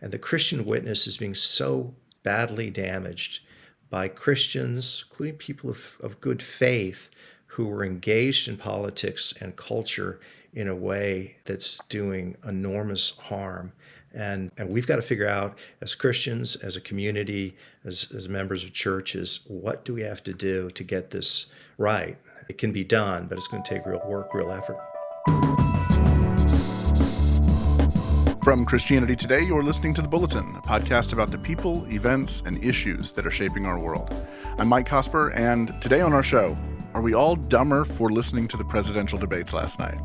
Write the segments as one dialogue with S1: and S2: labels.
S1: And the Christian witness is being so badly damaged by Christians, including people of good faith, who were engaged in politics and culture in a way that's doing enormous harm. And we've got to figure out, as Christians, as a community, as members of churches, what do we have to do to get this right? It can be done, but it's going to take real work, real effort.
S2: From Christianity Today, you're listening to The Bulletin, a podcast about the people, events, and issues that are shaping our world. I'm Mike Cosper, and today on our show, are we all dumber for listening to the presidential debates last night?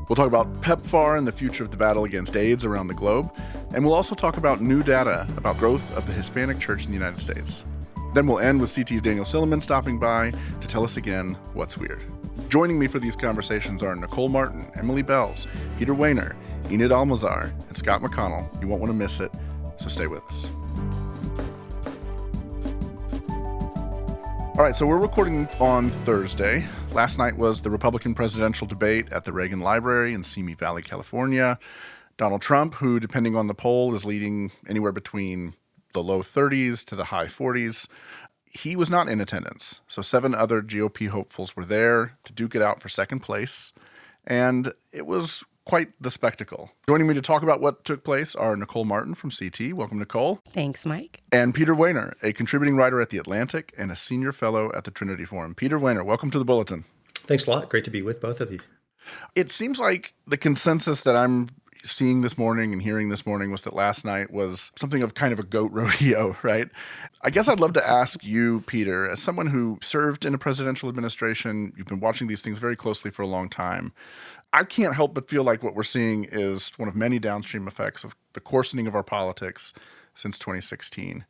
S2: We'll talk about PEPFAR and the future of the battle against AIDS around the globe, and we'll also talk about new data about growth of the Hispanic church in the United States. Then we'll end with CT's Daniel Silliman stopping by to tell us again what's weird. Joining me for these conversations are Nicole Martin, Emily Bells, Peter Wehner, Enid Almazar, and Scott McConnell. You won't want to miss it, so stay with us. All right, so we're recording on Thursday. Last night was the Republican presidential debate at the Reagan Library in Simi Valley, California. Donald Trump, who, depending on the poll, is leading anywhere between the low 30s to the high 40s. He was not in attendance, so 7 other GOP hopefuls were there to duke it out for second place, and it was quite the spectacle. Joining me to talk about what took place are Nicole Martin from CT. Welcome, Nicole.
S3: Thanks, Mike.
S2: And Peter Wehner, a contributing writer at The Atlantic and a senior fellow at the Trinity Forum. Peter Wehner, welcome to The Bulletin.
S1: Thanks a lot. Great to be with both of you.
S2: It seems like the consensus that I'm seeing this morning and hearing this morning was that last night was something of kind of a goat rodeo, right? I guess I'd love to ask you, Peter, as someone who served in a presidential administration, you've been watching these things very closely for a long time. I can't help but feel like what we're seeing is one of many downstream effects of the coarsening of our politics since 2016.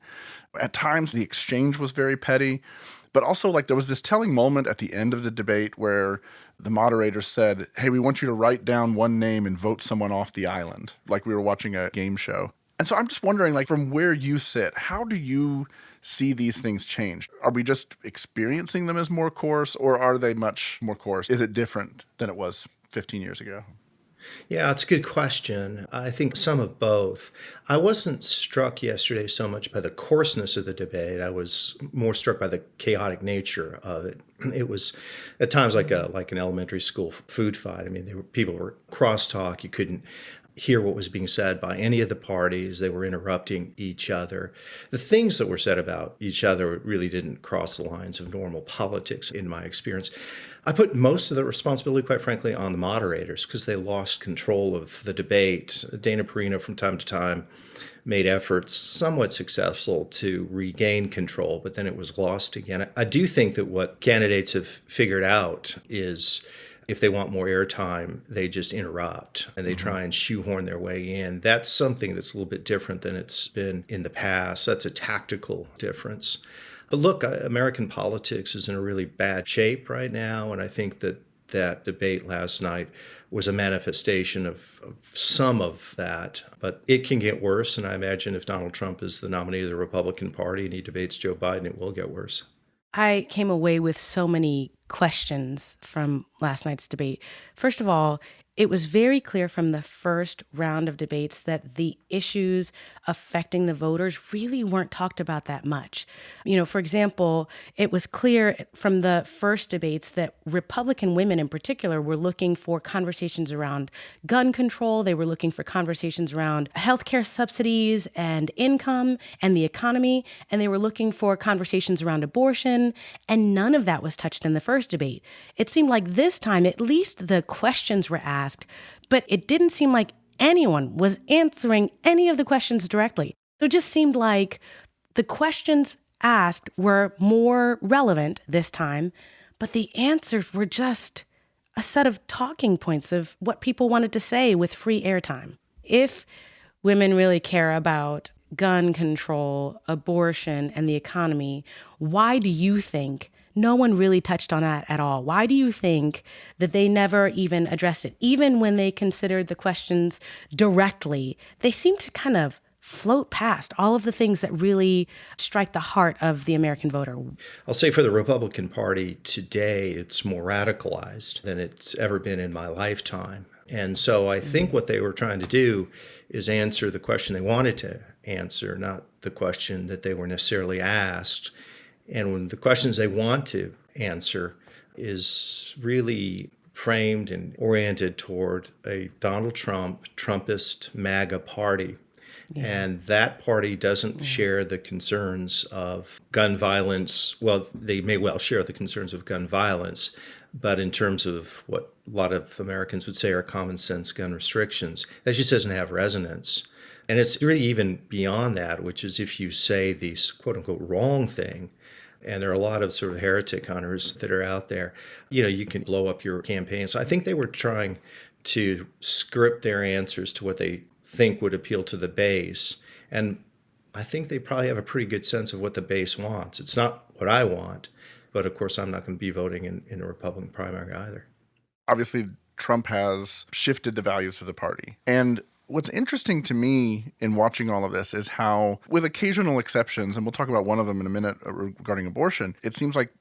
S2: At times, the exchange was very petty, but also like there was this telling moment at the end of the debate where the moderator said, hey, we want you to write down one name and vote someone off the island, like we were watching a game show. And so I'm just wondering, like, from where you sit, how do you see these things change? Are we just experiencing them as more coarse, or are they much more coarse? Is it different than it was 15 years ago?
S1: Yeah, it's a good question. I think some of both. I wasn't struck yesterday so much by the coarseness of the debate. I was more struck by the chaotic nature of it. It was at times like an elementary school food fight. I mean, people were crosstalk. You couldn't hear what was being said by any of the parties. They were interrupting each other. The things that were said about each other really didn't cross the lines of normal politics in my experience. I put most of the responsibility, quite frankly, on the moderators because they lost control of the debate. Dana Perino, from time to time, made efforts, somewhat successful, to regain control, but then it was lost again. I do think that what candidates have figured out is if they want more airtime, they just interrupt and they try and shoehorn their way in. That's something that's a little bit different than it's been in the past. That's a tactical difference. But look, American politics is in a really bad shape right now, and I think that debate last night was a manifestation of some of that. But it can get worse, and I imagine if Donald Trump is the nominee of the Republican Party and he debates Joe Biden, it will get worse.
S3: I came away with so many questions from last night's debate. First of all, it was very clear from the first round of debates that the issues affecting the voters really weren't talked about that much. You know, for example, it was clear from the first debates that Republican women in particular were looking for conversations around gun control. They were looking for conversations around healthcare subsidies and income and the economy. And they were looking for conversations around abortion. And none of that was touched in the first debate. It seemed like this time, at least the questions were asked, but it didn't seem like anyone was answering any of the questions directly. It just seemed like the questions asked were more relevant this time, but the answers were just a set of talking points of what people wanted to say with free airtime. If women really care about gun control, abortion, and the economy, why do you think no one really touched on that at all? Why do you think that they never even addressed it? Even when they considered the questions directly, they seemed to kind of float past all of the things that really strike the heart of the American voter.
S1: I'll say for the Republican Party today, it's more radicalized than it's ever been in my lifetime. And so I think what they were trying to do is answer the question they wanted to answer, not the question that they were necessarily asked. And when the questions they want to answer is really framed and oriented toward a Donald Trump, Trumpist MAGA party. And that party doesn't share the concerns of gun violence. Well, they may well share the concerns of gun violence, but in terms of what a lot of Americans would say are common sense gun restrictions, that just doesn't have resonance. And it's really even beyond that, which is if you say the quote unquote wrong thing, and there are a lot of sort of heretic hunters that are out there, you can blow up your campaign. So I think they were trying to script their answers to what they think would appeal to the base. And I think they probably have a pretty good sense of what the base wants. It's not what I want, but of course I'm not going to be voting in a Republican primary either.
S2: Obviously, Trump has shifted the values of the party. And what's interesting to me in watching all of this is how, with occasional exceptions, and we'll talk about one of them in a minute regarding abortion, it seems like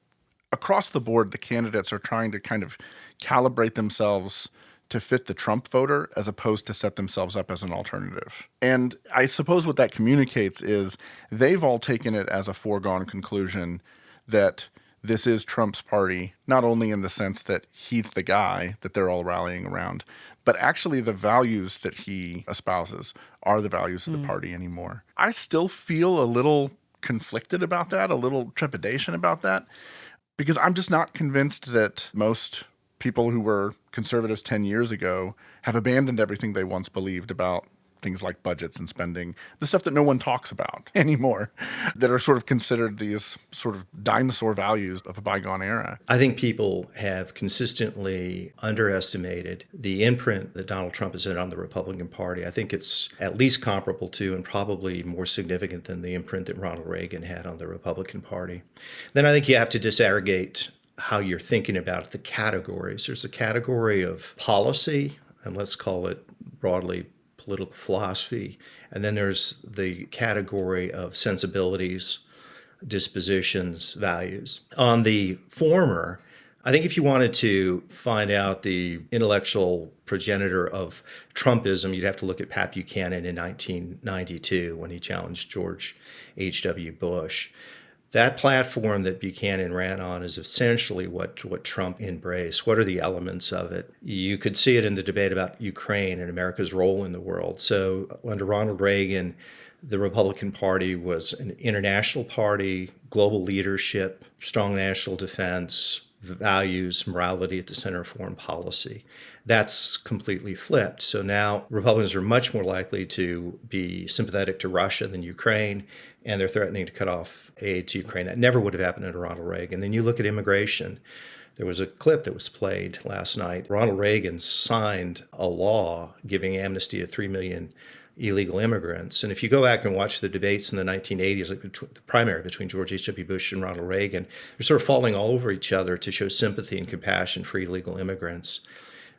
S2: across the board, the candidates are trying to kind of calibrate themselves to fit the Trump voter as opposed to set themselves up as an alternative. And I suppose what that communicates is they've all taken it as a foregone conclusion that this is Trump's party, not only in the sense that he's the guy that they're all rallying around, but actually the values that he espouses are the values of the party anymore. I still feel a little conflicted about that, a little trepidation about that, because I'm just not convinced that most people who were conservatives 10 years ago have abandoned everything they once believed about things like budgets and spending, the stuff that no one talks about anymore, that are sort of considered these sort of dinosaur values of a bygone era.
S1: I think people have consistently underestimated the imprint that Donald Trump has had on the Republican Party. I think it's at least comparable to and probably more significant than the imprint that Ronald Reagan had on the Republican Party. Then I think you have to disaggregate how you're thinking about the categories. There's a category of policy, and let's call it broadly political philosophy. And then there's the category of sensibilities, dispositions, values. On the former, I think if you wanted to find out the intellectual progenitor of Trumpism, you'd have to look at Pat Buchanan in 1992 when he challenged George H.W. Bush. That platform that Buchanan ran on is essentially what Trump embraced. What are the elements of it? You could see it in the debate about Ukraine and America's role in the world. So under Ronald Reagan, the Republican Party was an international party, global leadership, strong national defense, values, morality at the center of foreign policy. That's completely flipped. So now Republicans are much more likely to be sympathetic to Russia than Ukraine, and they're threatening to cut off aid to Ukraine. That never would have happened under Ronald Reagan. Then you look at immigration. There was a clip that was played last night. Ronald Reagan signed a law giving amnesty to 3 million illegal immigrants. And if you go back and watch the debates in the 1980s, like the primary between George H.W. Bush and Ronald Reagan, they're sort of falling all over each other to show sympathy and compassion for illegal immigrants.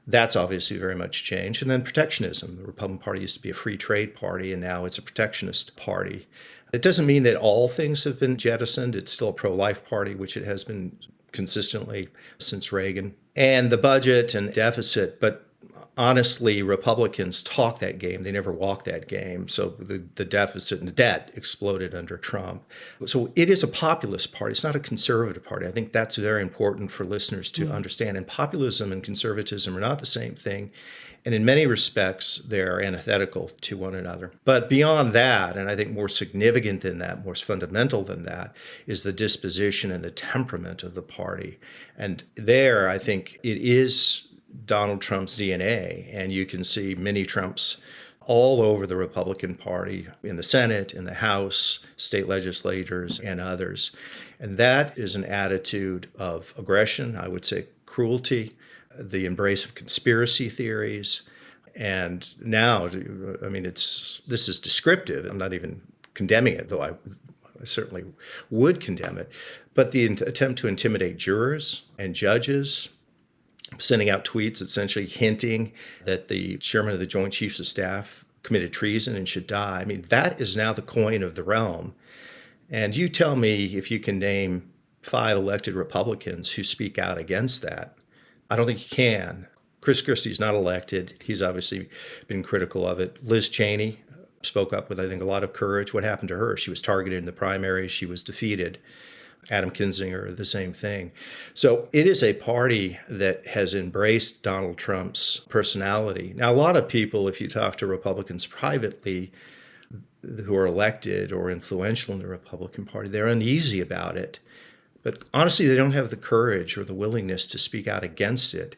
S1: That's obviously very much changed. And then protectionism. The Republican Party used to be a free trade party, and now it's a protectionist party. It doesn't mean that all things have been jettisoned. It's still a pro-life party, which it has been consistently since Reagan. And the budget and deficit, but honestly, Republicans talk that game. They never walk that game. So the deficit and the debt exploded under Trump. So it is a populist party. It's not a conservative party. I think that's very important for listeners to understand. And populism and conservatism are not the same thing. And in many respects, they're antithetical to one another. But beyond that, and I think more significant than that, more fundamental than that, is the disposition and the temperament of the party. And there, I think it is Donald Trump's DNA, and you can see mini Trumps all over the Republican Party, in the Senate, in the House, state legislators, and others. And that is an attitude of aggression, I would say cruelty, the embrace of conspiracy theories. And now, I mean, this is descriptive. I'm not even condemning it, though I certainly would condemn it. But the attempt to intimidate jurors and judges, sending out tweets essentially hinting that the chairman of the Joint Chiefs of Staff committed treason and should die. I mean, that is now the coin of the realm. And you tell me if you can name 5 elected Republicans who speak out against that. I don't think you can. Chris Christie's not elected. He's obviously been critical of it. Liz Cheney spoke up with, I think, a lot of courage. What happened to her? She was targeted in the primaries. She was defeated. Adam Kinzinger, the same thing. So it is a party that has embraced Donald Trump's personality. Now, a lot of people, if you talk to Republicans privately who are elected or influential in the Republican Party, they're uneasy about it. But honestly, they don't have the courage or the willingness to speak out against it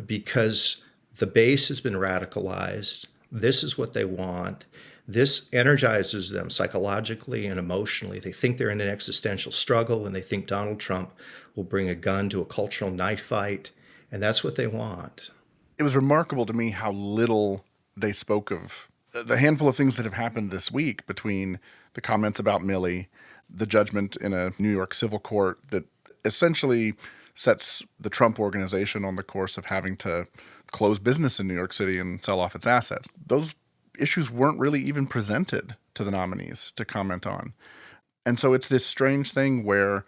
S1: because the base has been radicalized. This is what they want. This energizes them psychologically and emotionally. They think they're in an existential struggle, and they think Donald Trump will bring a gun to a cultural knife fight, and that's what they want.
S2: It was remarkable to me how little they spoke of the handful of things that have happened this week, between the comments about Milley, the judgment in a New York civil court that essentially sets the Trump organization on the course of having to close business in New York City and sell off its assets. Those issues weren't really even presented to the nominees to comment on. And so it's this strange thing where,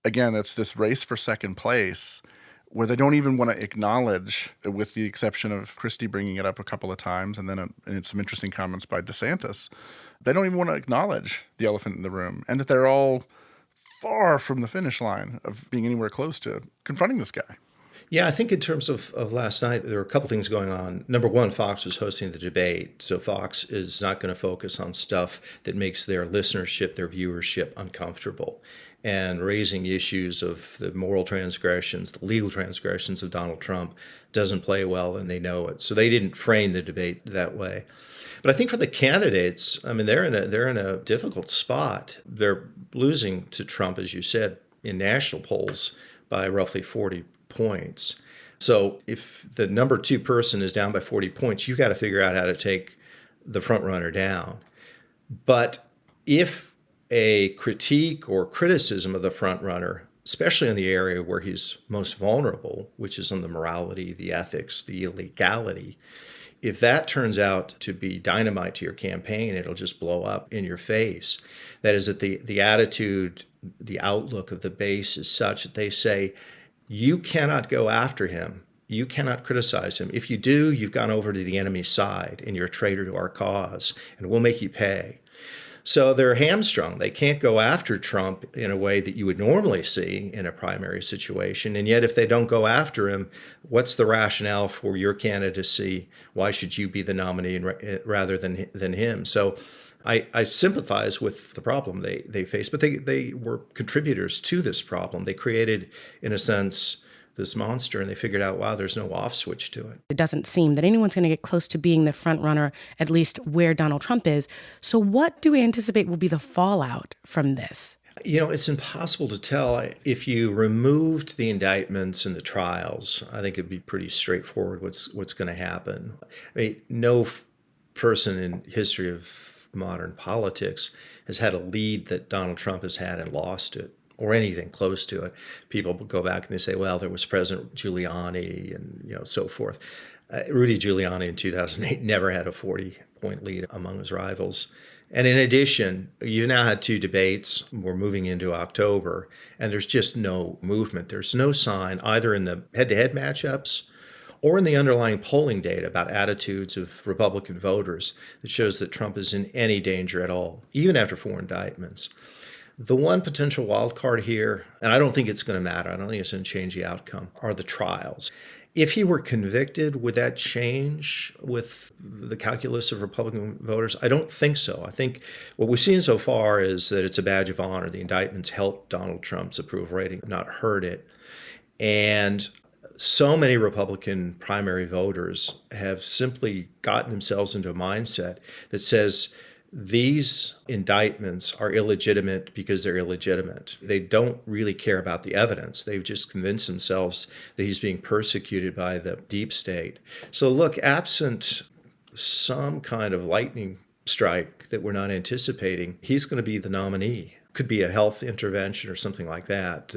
S2: again, it's this race for second place where they don't even want to acknowledge, with the exception of Christie bringing it up a couple of times and then some interesting comments by DeSantis, they don't even want to acknowledge the elephant in the room and that they're all far from the finish line of being anywhere close to confronting this guy.
S1: Yeah, I think in terms of last night, there were a couple things going on. Number one, Fox was hosting the debate, so Fox is not going to focus on stuff that makes their listenership, their viewership uncomfortable. And raising issues of the moral transgressions, the legal transgressions of Donald Trump doesn't play well, and they know it. So they didn't frame the debate that way. But I think for the candidates, I mean, they're in a difficult spot. They're losing to Trump, as you said, in national polls by roughly 40 points. So if the number two person is down by 40 points, you've got to figure out how to take the front runner down. But if a critique or criticism of the front runner, especially in the area where he's most vulnerable, which is on the morality, the ethics, the illegality, if that turns out to be dynamite to your campaign, it'll just blow up in your face. That is, that the attitude, the outlook of the base is such that they say, you cannot go after him. You cannot criticize him. If you do, you've gone over to the enemy's side and you're a traitor to our cause, and we'll make you pay. So they're hamstrung. They can't go after Trump in a way that you would normally see in a primary situation. And yet, if they don't go after him, what's the rationale for your candidacy? Why should you be the nominee rather than him? So I sympathize with the problem they face, but they were contributors to this problem. They created, in a sense, this monster, and they figured out, wow, there's no off switch to it.
S3: It doesn't seem that anyone's going to get close to being the front runner, at least where Donald Trump is. So what do we anticipate will be the fallout from this?
S1: You know, it's impossible to tell. If you removed the indictments and the trials, I think it'd be pretty straightforward what's going to happen. I mean, no person in history of modern politics has had a lead that Donald Trump has had and lost it, or anything close to it. People go back and they say, well, there was President Giuliani and so forth. Rudy Giuliani in 2008 never had a 40-point lead among his rivals. And in addition, you've now had two debates. We're moving into October, and there's just no movement. There's no sign either in the head-to-head matchups or in the underlying polling data about attitudes of Republican voters that shows that Trump is in any danger at all, even after 4 indictments. The one potential wild card here, and I don't think it's going to matter, I don't think it's going to change the outcome, are the trials. If he were convicted, would that change with the calculus of Republican voters? I don't think so. I think what we've seen so far is that it's a badge of honor. The indictments helped Donald Trump's approval rating, not hurt it. And so many Republican primary voters have simply gotten themselves into a mindset that says these indictments are illegitimate because they're illegitimate. They don't really care about the evidence. They've just convinced themselves that he's being persecuted by the deep state. So look, absent some kind of lightning strike that we're not anticipating, he's going to be the nominee. Could be a health intervention or something like that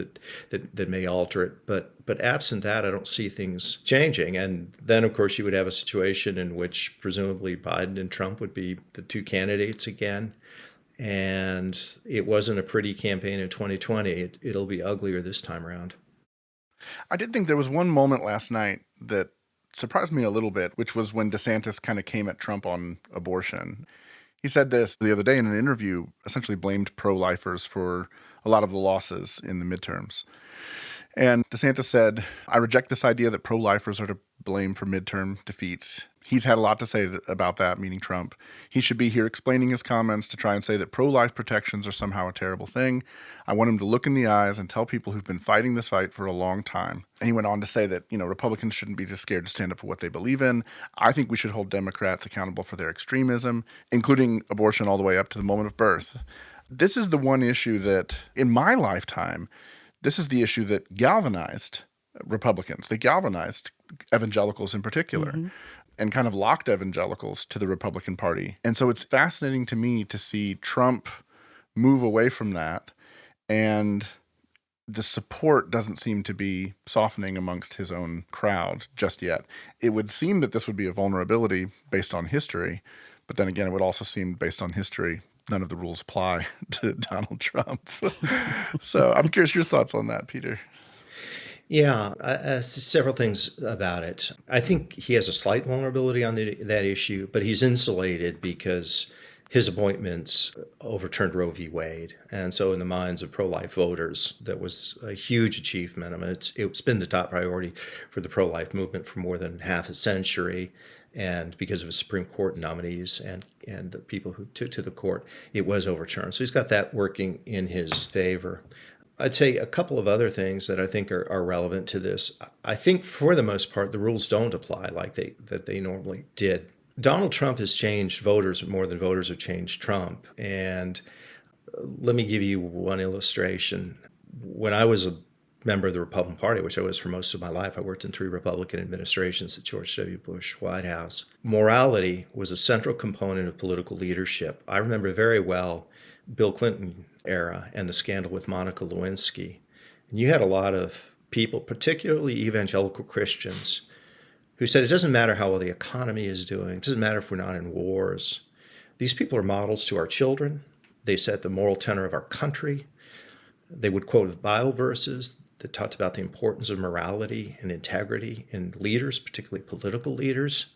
S1: may alter it. But absent that, I don't see things changing. And then, of course, you would have a situation in which presumably Biden and Trump would be the two candidates again. And it wasn't a pretty campaign in 2020. It'll be uglier this time around.
S2: I did think there was one moment last night that surprised me a little bit, which was when DeSantis kind of came at Trump on abortion. He said this the other day in an interview, essentially blamed pro-lifers for a lot of the losses in the midterms. And DeSantis said, I reject this idea that pro-lifers are to blame for midterm defeats. He's had a lot to say about that, meaning Trump. He should be here explaining his comments to try and say that pro-life protections are somehow a terrible thing. I want him to look in the eyes and tell people who've been fighting this fight for a long time. And he went on to say that, Republicans shouldn't be just scared to stand up for what they believe in. I think we should hold Democrats accountable for their extremism, including abortion all the way up to the moment of birth. This is the one issue that, in my lifetime, this is the issue that galvanized Republicans. They galvanized evangelicals in particular, and kind of locked evangelicals to the Republican Party. And so it's fascinating to me to see Trump move away from that, and the support doesn't seem to be softening amongst his own crowd just yet. It would seem that this would be a vulnerability based on history, but then again, it would also seem based on history none of the rules apply to Donald Trump. So I'm curious your thoughts on that, Peter.
S1: Yeah, several things about it. I think he has a slight vulnerability on that issue, but he's insulated because his appointments overturned Roe v. Wade. And so in the minds of pro-life voters, that was a huge achievement. I mean, it's been the top priority for the pro-life movement for more than half a century. And because of his Supreme Court nominees and the people who took to the court, it was overturned. So he's got that working in his favor. I'd say a couple of other things that I think are relevant to this. I think for the most part, the rules don't apply like they normally did. Donald Trump has changed voters more than voters have changed Trump. And let me give you one illustration. When I was a member of the Republican Party, which I was for most of my life, I worked in 3 Republican administrations at George W. Bush White House. Morality was a central component of political leadership. I remember very well Bill Clinton era and the scandal with Monica Lewinsky. And you had a lot of people, particularly evangelical Christians, who said it doesn't matter how well the economy is doing, it doesn't matter if we're not in wars. These people are models to our children. They set the moral tenor of our country. They would quote Bible verses that talked about the importance of morality and integrity in leaders, particularly political leaders.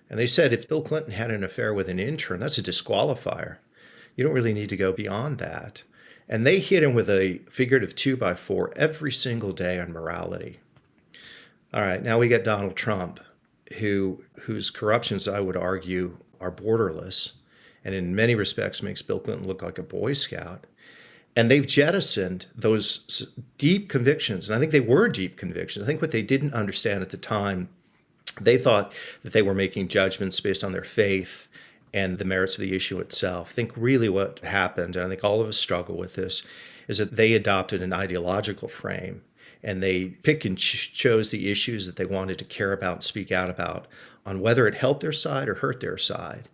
S1: And they said if Bill Clinton had an affair with an intern, that's a disqualifier. You don't really need to go beyond that. And they hit him with a figurative 2x4 every single day on morality. All right, now we get Donald Trump, whose corruptions, I would argue, are borderless, and in many respects makes Bill Clinton look like a Boy Scout. And they've jettisoned those deep convictions. And I think they were deep convictions. I think what they didn't understand at the time, they thought that they were making judgments based on their faith and the merits of the issue itself. I think really what happened, and I think all of us struggle with this, is that they adopted an ideological frame and they pick and chose the issues that they wanted to care about and speak out about on whether it helped their side or hurt their side.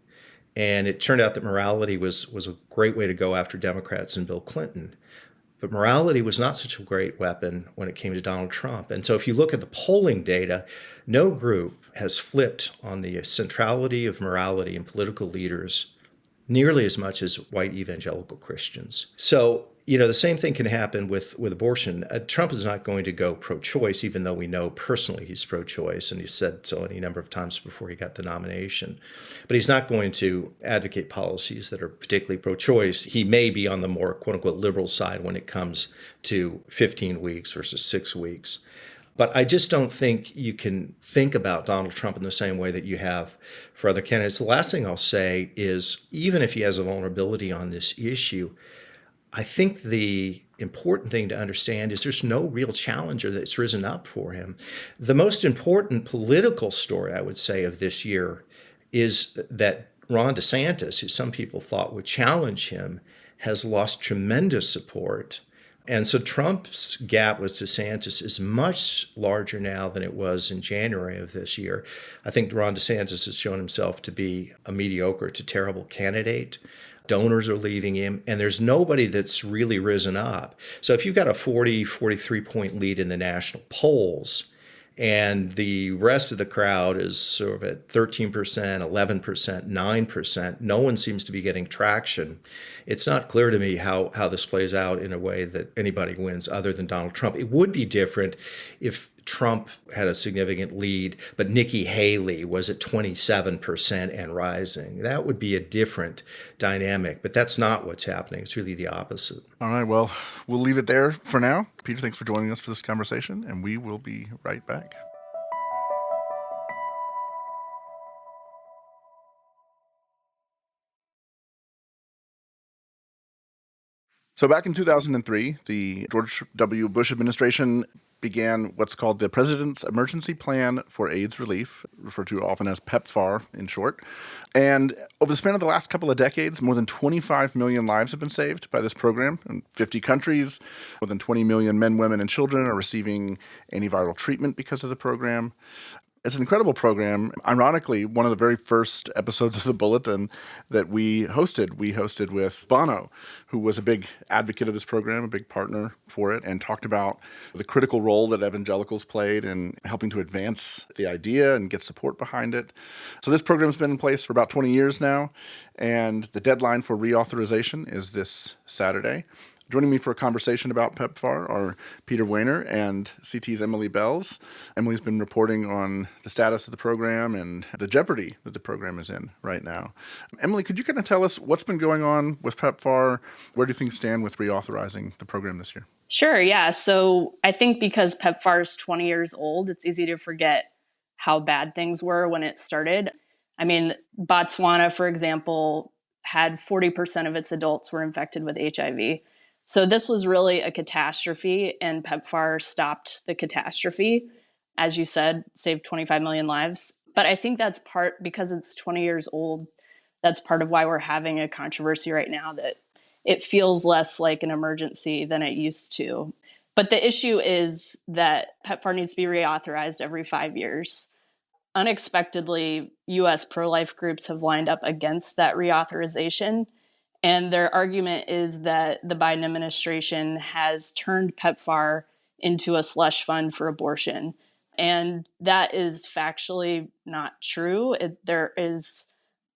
S1: And it turned out that morality was a great way to go after Democrats and Bill Clinton. But morality was not such a great weapon when it came to Donald Trump. And so if you look at the polling data, no group has flipped on the centrality of morality in political leaders nearly as much as white evangelical Christians. So, the same thing can happen with abortion. Trump is not going to go pro-choice, even though we know personally he's pro-choice, and he said so any number of times before he got the nomination. But he's not going to advocate policies that are particularly pro-choice. He may be on the more, quote-unquote, liberal side when it comes to 15 weeks versus 6 weeks. But I just don't think you can think about Donald Trump in the same way that you have for other candidates. The last thing I'll say is, even if he has a vulnerability on this issue, I think the important thing to understand is there's no real challenger that's risen up for him. The most important political story, I would say, of this year is that Ron DeSantis, who some people thought would challenge him, has lost tremendous support. And so Trump's gap with DeSantis is much larger now than it was in January of this year. I think Ron DeSantis has shown himself to be a mediocre to terrible candidate. Donors are leaving him, and there's nobody that's really risen up. So if you've got a 43 point lead in the national polls, and the rest of the crowd is sort of at 13%, 11%, 9%, no one seems to be getting traction. It's not clear to me how this plays out in a way that anybody wins other than Donald Trump. It would be different if Trump had a significant lead, but Nikki Haley was at 27% and rising. That would be a different dynamic, but that's not what's happening. It's really the opposite.
S2: All right, well, we'll leave it there for now. Peter, thanks for joining us for this conversation, and we will be right back. So back in 2003, the George W. Bush administration began what's called the President's Emergency Plan for AIDS Relief, referred to often as PEPFAR in short. And over the span of the last couple of decades, more than 25 million lives have been saved by this program in 50 countries. More than 20 million men, women, and children are receiving antiviral treatment because of the program. It's an incredible program. Ironically, one of the very first episodes of the Bulletin that we hosted with Bono, who was a big advocate of this program, a big partner for it, and talked about the critical role that evangelicals played in helping to advance the idea and get support behind it. So this program's been in place for about 20 years now, and the deadline for reauthorization is this Saturday. Joining me for a conversation about PEPFAR are Peter Weiner and CT's Emily Bells. Emily's been reporting on the status of the program and the jeopardy that the program is in right now. Emily, could you kind of tell us what's been going on with PEPFAR? Where do things stand with reauthorizing the program this year?
S4: Sure, yeah. So I think because PEPFAR is 20 years old, it's easy to forget how bad things were when it started. I mean, Botswana, for example, had 40% of its adults were infected with HIV. So this was really a catastrophe, and PEPFAR stopped the catastrophe. As you said, saved 25 million lives. But I think that's part, because it's 20 years old, that's part of why we're having a controversy right now, that it feels less like an emergency than it used to. But the issue is that PEPFAR needs to be reauthorized every 5 years. Unexpectedly, U.S. pro-life groups have lined up against that reauthorization. And their argument is that the Biden administration has turned PEPFAR into a slush fund for abortion. And that is factually not true. There is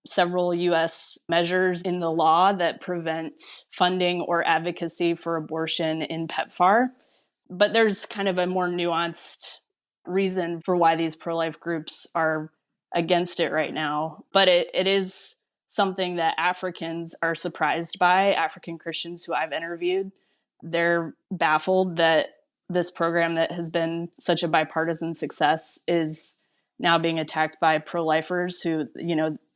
S4: several U.S. measures in the law that prevent funding or advocacy for abortion in PEPFAR. But there's kind of a more nuanced reason for why these pro-life groups are against it right now. But it is something that Africans are surprised by, African Christians who I've interviewed. They're baffled that this program that has been such a bipartisan success is now being attacked by pro-lifers who,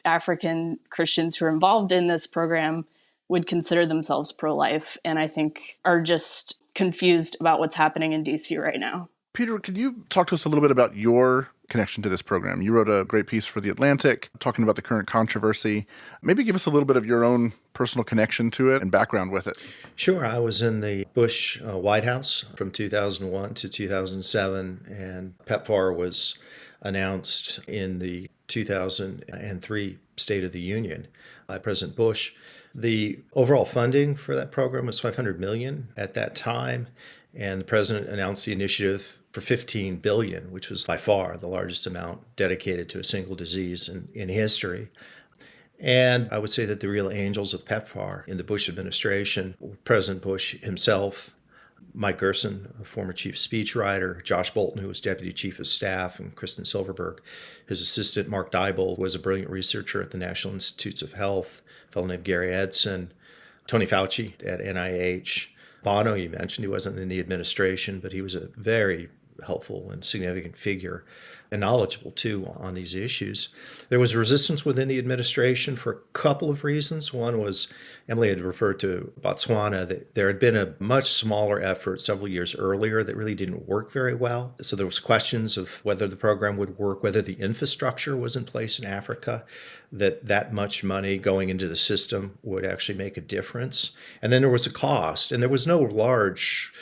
S4: African Christians who are involved in this program would consider themselves pro-life, and I think are just confused about what's happening in DC right now.
S2: Peter, could you talk to us a little bit about your connection to this program? You wrote a great piece for The Atlantic talking about the current controversy. Maybe give us a little bit of your own personal connection to it and background with it.
S1: Sure. I was in the Bush White House from 2001 to 2007, and PEPFAR was announced in the 2003 State of the Union by President Bush. The overall funding for that program was $500 million at that time, and the president announced the initiative for $15 billion, which was by far the largest amount dedicated to a single disease in history. And I would say that the real angels of PEPFAR in the Bush administration were President Bush himself, Mike Gerson, a former chief speechwriter, Josh Bolton, who was deputy chief of staff, and Kristen Silverberg. His assistant, Mark Dybul, was a brilliant researcher at the National Institutes of Health, a fellow named Gary Edson, Tony Fauci at NIH. Bono, you mentioned, he wasn't in the administration, but he was a very helpful and significant figure, and knowledgeable too on these issues. There was resistance within the administration for a couple of reasons. One was, Emily had referred to Botswana, that there had been a much smaller effort several years earlier that really didn't work very well. So there was questions of whether the program would work, whether the infrastructure was in place in Africa, that much money going into the system would actually make a difference. And then there was a cost, and there was no large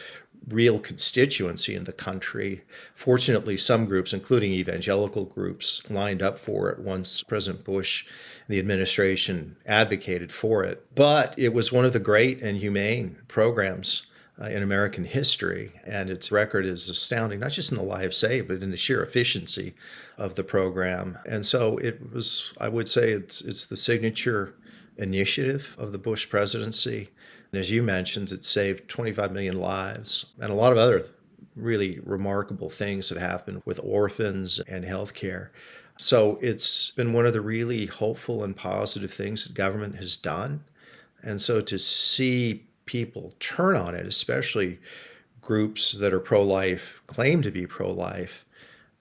S1: real constituency in the country. Fortunately, some groups, including evangelical groups, lined up for it once President Bush and the administration advocated for it. But it was one of the great and humane programs in American history, and its record is astounding, not just in the lives saved, but in the sheer efficiency of the program. And so it was, I would say, it's the signature initiative of the Bush presidency. And as you mentioned, it saved 25 million lives and a lot of other really remarkable things have happened with orphans and healthcare. So it's been one of the really hopeful and positive things that government has done. And so to see people turn on it, especially groups that are pro-life, claim to be pro-life,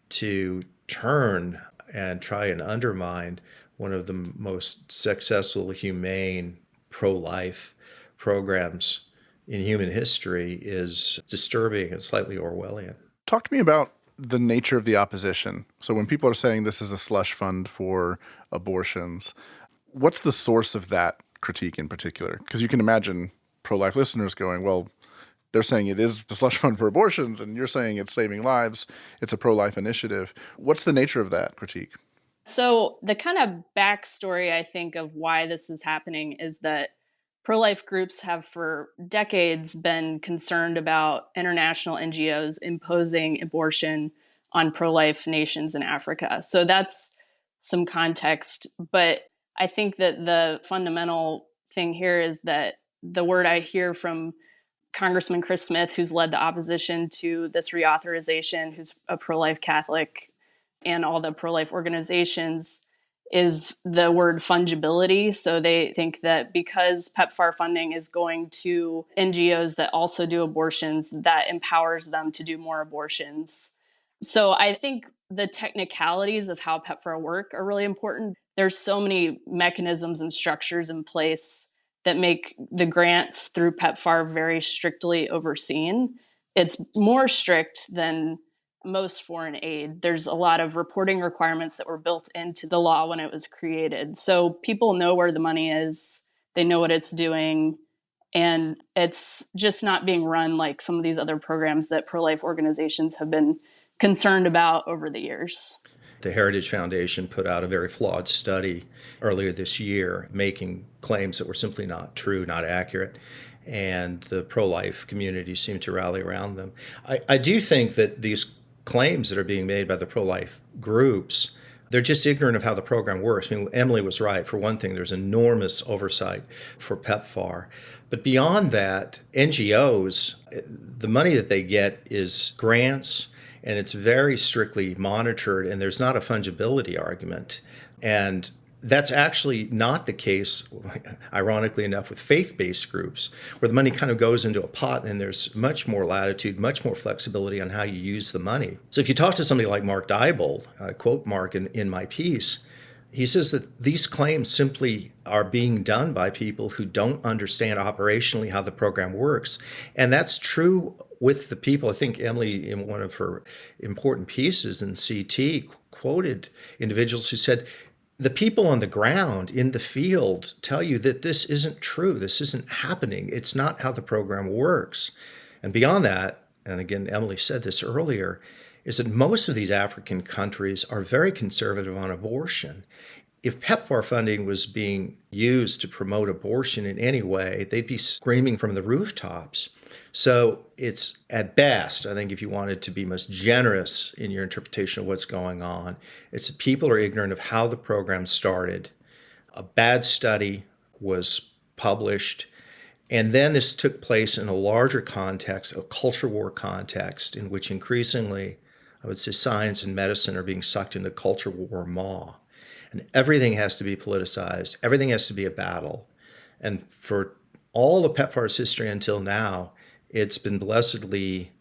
S1: to turn and try and undermine one of the most successful, humane, pro-life programs in human history is disturbing and slightly Orwellian.
S2: Talk to me about the nature of the opposition. So when people are saying this is a slush fund for abortions, what's the source of that critique in particular? Because you can imagine pro-life listeners going, well, they're saying it is the slush fund for abortions, and you're saying it's saving lives. It's a pro-life initiative. What's the nature of that critique?
S4: So the kind of backstory, I think, of why this is happening is that pro-life groups have for decades been concerned about international NGOs imposing abortion on pro-life nations in Africa. So that's some context. But I think that the fundamental thing here is that the word I hear from Congressman Chris Smith, who's led the opposition to this reauthorization, who's a pro-life Catholic, and all the pro-life organizations, is the word fungibility. So they think that because PEPFAR funding is going to NGOs that also do abortions, that empowers them to do more abortions. So I think the technicalities of how PEPFAR work are really important. There's so many mechanisms and structures in place that make the grants through PEPFAR very strictly overseen. It's more strict than most foreign aid. There's a lot of reporting requirements that were built into the law when it was created. So people know where the money is, they know what it's doing, and it's just not being run like some of these other programs that pro-life organizations have been concerned about over the years.
S1: The Heritage Foundation put out a very flawed study earlier this year, making claims that were simply not true, not accurate. And the pro-life community seemed to rally around them. I do think that these claims that are being made by the pro-life groups, they're just ignorant of how the program works. I mean, Emily was right. For one thing, there's enormous oversight for PEPFAR. But beyond that, NGOs, the money that they get is grants, and it's very strictly monitored, and there's not a fungibility argument. And that's actually not the case, ironically enough, with faith-based groups, where the money kind of goes into a pot and there's much more latitude, much more flexibility on how you use the money. So if you talk to somebody like Mark Diebold, I quote Mark in my piece, he says that these claims simply are being done by people who don't understand operationally how the program works. And that's true with the people. I think Emily, in one of her important pieces in CT, quoted individuals who said, the people on the ground in the field tell you that this isn't true. This isn't happening. It's not how the program works. And beyond that, and again, Emily said this earlier, is that most of these African countries are very conservative on abortion. If PEPFAR funding was being used to promote abortion in any way, they'd be screaming from the rooftops. So it's, at best, I think if you wanted to be most generous in your interpretation of what's going on, it's that people are ignorant of how the program started. A bad study was published, and then this took place in a larger context, a culture war context, in which increasingly, I would say, science and medicine are being sucked into culture war maw. And everything has to be politicized. Everything has to be a battle. And for all of PEPFAR's history until now, it's been blessedly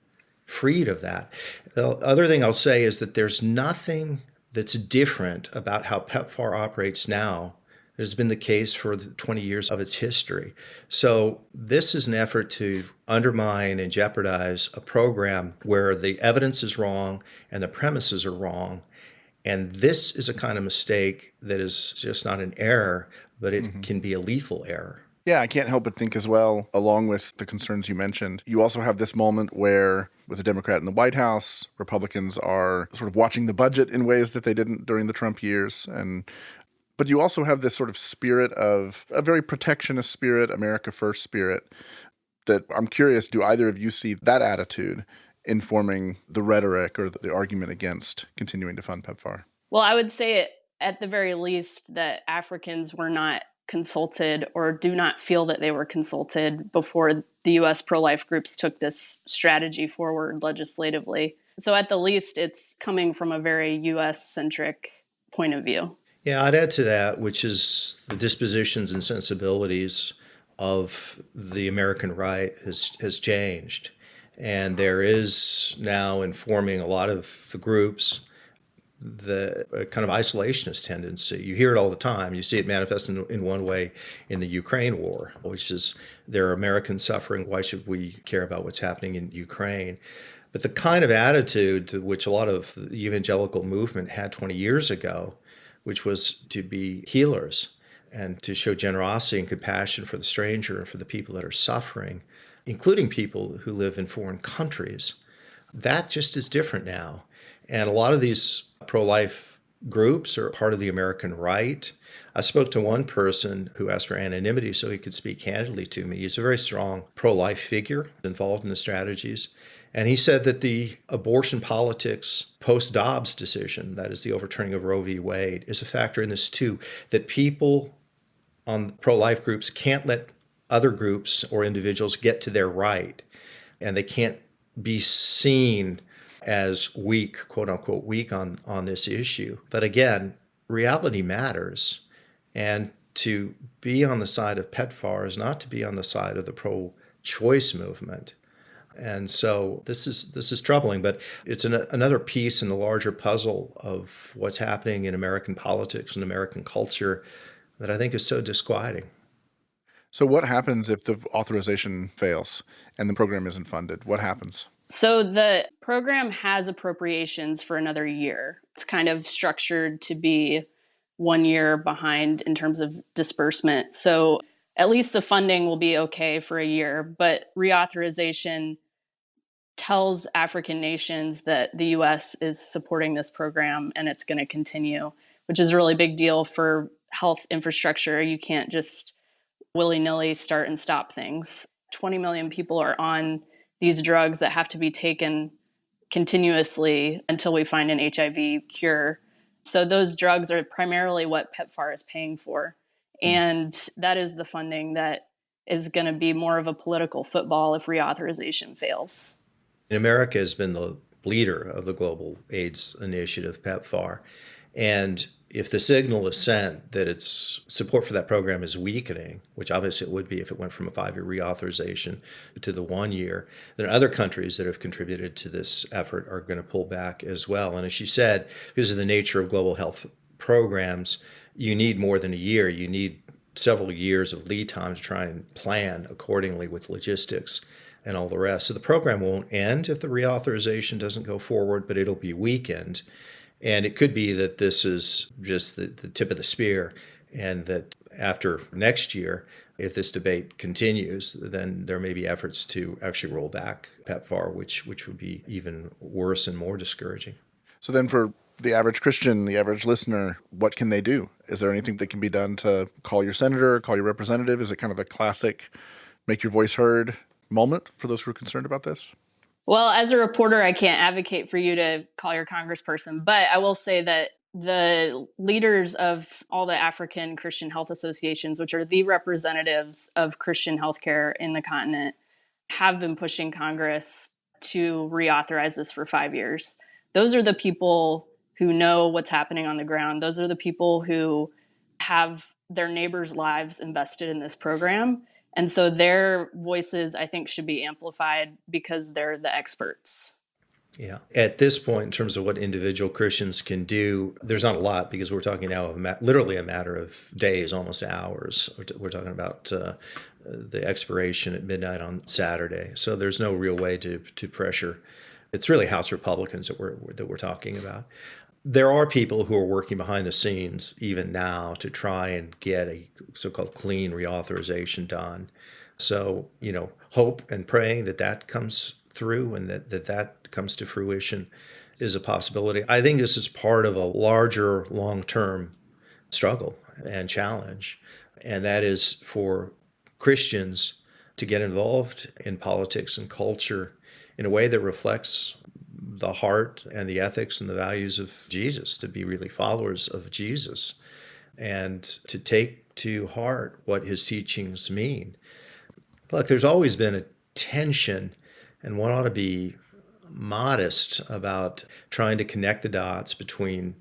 S1: freed of that. The other thing I'll say is that there's nothing that's different about how PEPFAR operates now. It has been the case for the 20 years of its history. So this is an effort to undermine and jeopardize a program where the evidence is wrong and the premises are wrong. And this is a kind of mistake that is just not an error, but it can be a lethal error.
S2: Yeah, I can't help but think as well, along with the concerns you mentioned, you also have this moment where, with a Democrat in the White House, Republicans are sort of watching the budget in ways that they didn't during the Trump years. But you also have this sort of spirit of a very protectionist spirit, America First spirit, that I'm curious, do either of you see that attitude informing the rhetoric or the argument against continuing to fund PEPFAR?
S4: Well, I would say at the very least that Africans were not consulted or do not feel that they were consulted before the US pro-life groups took this strategy forward legislatively. So at the least, it's coming from a very US-centric point of view.
S1: Yeah, I'd add to that, which is the dispositions and sensibilities of the American right has changed. And there is now informing a lot of the groups the kind of isolationist tendency. You hear it all the time. You see it manifest in one way in the Ukraine war, which is there are Americans suffering. Why should we care about what's happening in Ukraine? But the kind of attitude to which a lot of the evangelical movement had 20 years ago, which was to be healers and to show generosity and compassion for the stranger and for the people that are suffering, including people who live in foreign countries, that just is different now. And a lot of these pro-life groups are part of the American right. I spoke to one person who asked for anonymity so he could speak candidly to me. He's a very strong pro-life figure involved in the strategies. And he said that the abortion politics post-Dobbs decision, that is the overturning of Roe v. Wade, is a factor in this too, that people on pro-life groups can't let other groups or individuals get to their right, and they can't be seen as weak, quote unquote, weak on this issue. But again, reality matters. And to be on the side of PEPFAR is not to be on the side of the pro-choice movement. And so this is troubling, but it's another piece in the larger puzzle of what's happening in American politics and American culture that I think is so disquieting.
S2: So what happens if the authorization fails and the program isn't funded? What happens?
S4: So the program has appropriations for another year. It's kind of structured to be 1 year behind in terms of disbursement. So at least the funding will be okay for a year, but reauthorization tells African nations that the US is supporting this program and it's going to continue, which is a really big deal for health infrastructure. You can't just willy-nilly start and stop things. 20 million people are on these drugs that have to be taken continuously until we find an HIV cure. So those drugs are primarily what PEPFAR is paying for. And that is the funding that is going to be more of a political football if reauthorization fails.
S1: America has been the leader of the global AIDS initiative, PEPFAR. And if the signal is sent that its support for that program is weakening, which obviously it would be if it went from a 5-year reauthorization to the 1 year, then other countries that have contributed to this effort are going to pull back as well. And as she said, because of the nature of global health programs, you need more than a year. You need several years of lead time to try and plan accordingly with logistics and all the rest. So the program won't end if the reauthorization doesn't go forward, but it'll be weakened. And it could be that this is just the tip of the spear, and that after next year, if this debate continues, then there may be efforts to actually roll back PEPFAR, which would be even worse and more discouraging.
S2: So then for the average Christian, the average listener, what can they do? Is there anything that can be done to call your senator, call your representative? Is it kind of a classic make your voice heard moment for those who are concerned about this?
S4: Well, as a reporter, I can't advocate for you to call your congressperson, but I will say that the leaders of all the African Christian health associations, which are the representatives of Christian healthcare in the continent, have been pushing Congress to reauthorize this for 5 years. Those are the people who know what's happening on the ground. Those are the people who have their neighbors' lives invested in this program. And so their voices, I think, should be amplified because they're the experts.
S1: Yeah. At this point, in terms of what individual Christians can do, there's not a lot, because we're talking now of literally a matter of days, almost hours. We're talking about the expiration at midnight on Saturday. So there's no real way to pressure. It's really House Republicans that we're talking about. There are people who are working behind the scenes even now to try and get a so-called clean reauthorization done. So, hope and praying that comes through and that comes to fruition is a possibility. I think this is part of a larger long-term struggle and challenge, and that is for Christians to get involved in politics and culture in a way that reflects the heart and the ethics and the values of Jesus, to be really followers of Jesus, and to take to heart what his teachings mean. Look, there's always been a tension, and one ought to be modest about trying to connect the dots between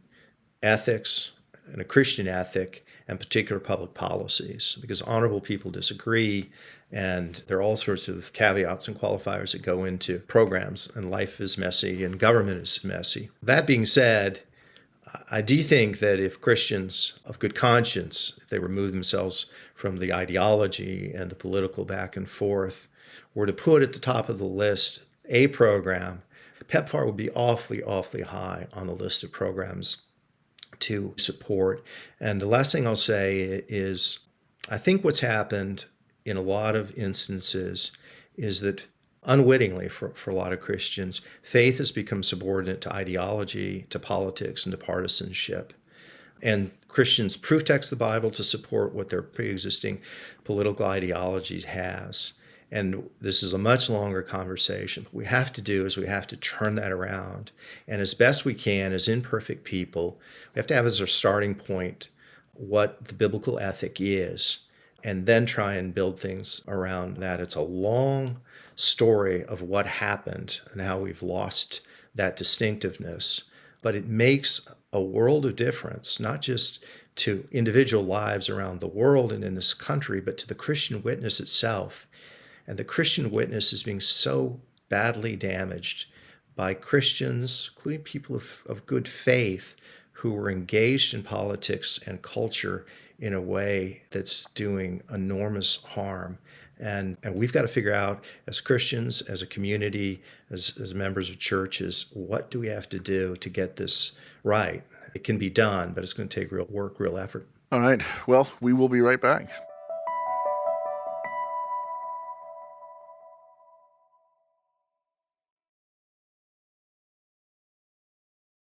S1: ethics and a Christian ethic and particular public policies, because honorable people disagree, and there are all sorts of caveats and qualifiers that go into programs, and life is messy and government is messy. That being said, I do think that if Christians of good conscience, if they remove themselves from the ideology and the political back and forth, were to put at the top of the list a program, PEPFAR would be awfully, awfully high on the list of programs to support. And the last thing I'll say is, I think what's happened in a lot of instances is that unwittingly for a lot of Christians, faith has become subordinate to ideology, to politics, and to partisanship. And Christians proof text the Bible to support what their pre-existing political ideology has. And this is a much longer conversation. What we have to do is we have to turn that around. And as best we can, as imperfect people, we have to have as our starting point what the biblical ethic is, and then try and build things around that. It's a long story of what happened and how we've lost that distinctiveness. But it makes a world of difference, not just to individual lives around the world and in this country, but to the Christian witness itself. And the Christian witness is being so badly damaged by Christians, including people of good faith, who were engaged in politics and culture in a way that's doing enormous harm. And we've got to figure out, as Christians, as a community, as members of churches, what do we have to do to get this right? It can be done, but it's going to take real work, real effort.
S2: All right. Well, we will be right back.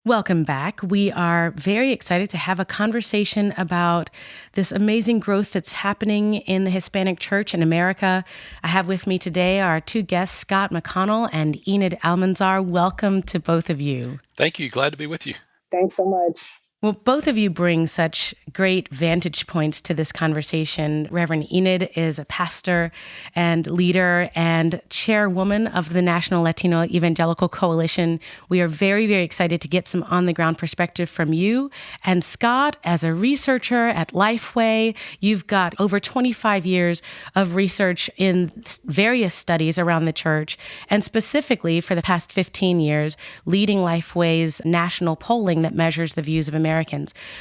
S3: Welcome back. We are very excited to have a conversation about this amazing growth that's happening in the Hispanic church in America. I have with me today our two guests, Scott McConnell and Enid Almanzar. Welcome to both of you.
S5: Thank you. Glad to be with you.
S6: Thanks so much.
S3: Well, both of you bring such great vantage points to this conversation. Reverend Enid is a pastor and leader and chairwoman of the National Latino Evangelical Coalition. We are very, very excited to get some on-the-ground perspective from you. And Scott, as a researcher at Lifeway, you've got over 25 years of research in various studies around the church, and specifically for the past 15 years, leading Lifeway's national polling that measures the views of Americans.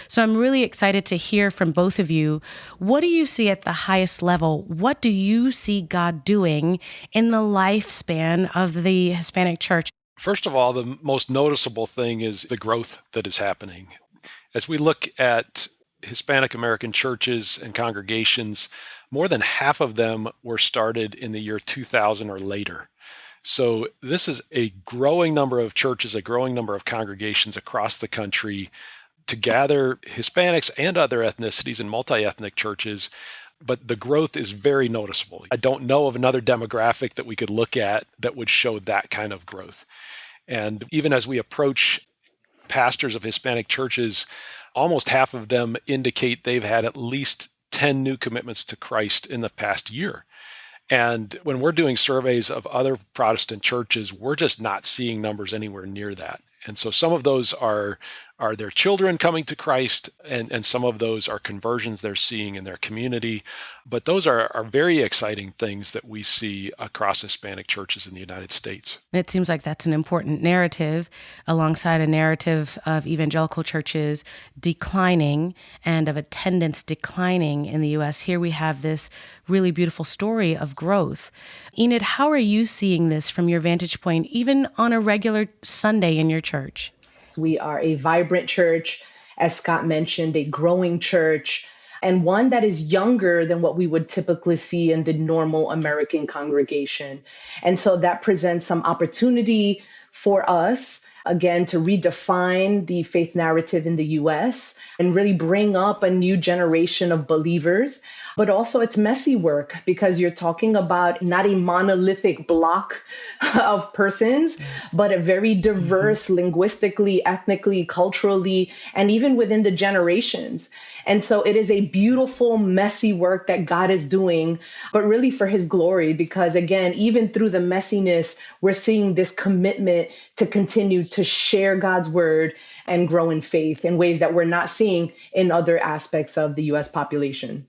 S3: So I'm really excited to hear from both of you. What do you see at the highest level? What do you see God doing in the lifespan of the Hispanic church?
S5: First of all, the most noticeable thing is the growth that is happening. As we look at Hispanic American churches and congregations, more than half of them were started in the year 2000 or later. So this is a growing number of churches, a growing number of congregations across the country to gather Hispanics and other ethnicities in multi-ethnic churches, but the growth is very noticeable. I don't know of another demographic that we could look at that would show that kind of growth. And even as we approach pastors of Hispanic churches, almost half of them indicate they've had at least 10 new commitments to Christ in the past year. And when we're doing surveys of other Protestant churches, we're just not seeing numbers anywhere near that. And so some of those are their children coming to Christ, and some of those are conversions they're seeing in their community. But those are very exciting things that we see across Hispanic churches in the United States.
S3: It seems like that's an important narrative alongside a narrative of evangelical churches declining and of attendance declining in the U.S. Here we have this really beautiful story of growth. Enid, how are you seeing this from your vantage point, even on a regular Sunday in your church?
S6: We are a vibrant church, as Scott mentioned, a growing church, and one that is younger than what we would typically see in the normal American congregation. And so that presents some opportunity for us, again, to redefine the faith narrative in the U.S. and really bring up a new generation of believers But also it's messy work because you're talking about not a monolithic block of persons, but a very diverse linguistically, ethnically, culturally, and even within the generations. And so it is a beautiful, messy work that God is doing, but really for his glory, because again, even through the messiness, we're seeing this commitment to continue to share God's word and grow in faith in ways that we're not seeing in other aspects of the US population.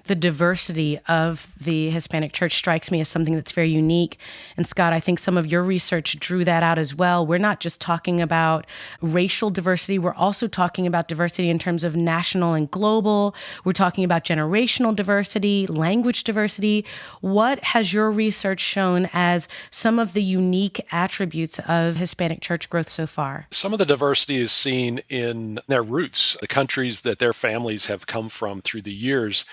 S3: The diversity of the Hispanic church strikes me as something that's very unique. And Scott, I think some of your research drew that out as well. We're not just talking about racial diversity, we're also talking about diversity in terms of national and global. We're talking about generational diversity, language diversity. What has your research shown as some of the unique attributes of Hispanic church growth so far?
S5: Some of the diversity is seen in their roots, the countries that their families have come from through the years.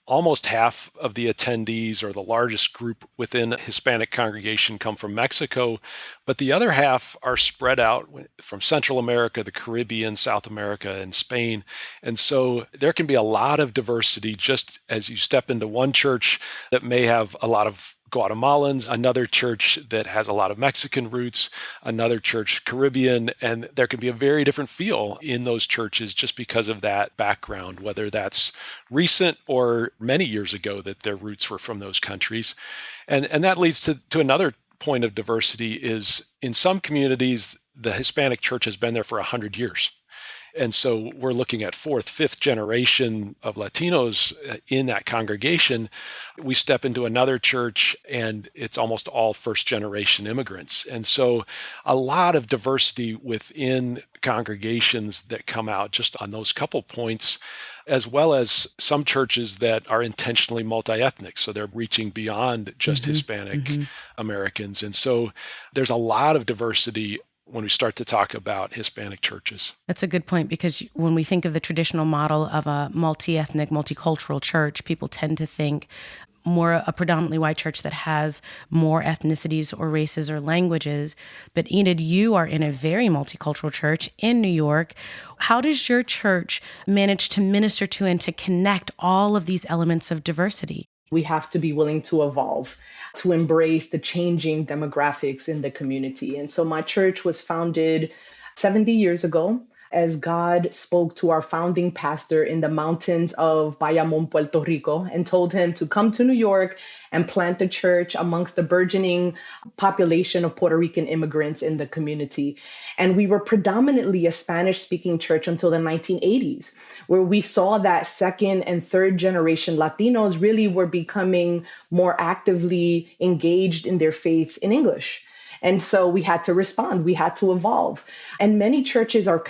S5: Almost half of the attendees, or the largest group within a Hispanic congregation, come from Mexico, but the other half are spread out from Central America, the Caribbean, South America, and Spain. And so there can be a lot of diversity just as you step into one church that may have a lot of Guatemalans, another church that has a lot of Mexican roots, another church Caribbean, and there can be a very different feel in those churches just because of that background, whether that's recent or many years ago that their roots were from those countries. And that leads to another point of diversity is in some communities, the Hispanic church has been there for 100 years. And so we're looking at fourth, fifth generation of Latinos in that congregation. We step into another church and it's almost all first generation immigrants. And so a lot of diversity within congregations that come out just on those couple points, as well as some churches that are intentionally multi-ethnic. So they're reaching beyond just Hispanic Americans. And so there's a lot of diversity when we start to talk about Hispanic churches.
S3: That's a good point, because when we think of the traditional model of a multi-ethnic, multicultural church, people tend to think more a predominantly white church that has more ethnicities or races or languages. But Enid, you are in a very multicultural church in New York. How does your church manage to minister to and to connect all of these elements of diversity?
S6: We have to be willing to evolve, to embrace the changing demographics in the community. And so my church was founded 70 years ago as God spoke to our founding pastor in the mountains of Bayamón, Puerto Rico, and told him to come to New York and plant the church amongst the burgeoning population of Puerto Rican immigrants in the community. And we were predominantly a Spanish-speaking church until the 1980s, where we saw that second and third generation Latinos really were becoming more actively engaged in their faith in English. And so we had to respond, we had to evolve. And many churches are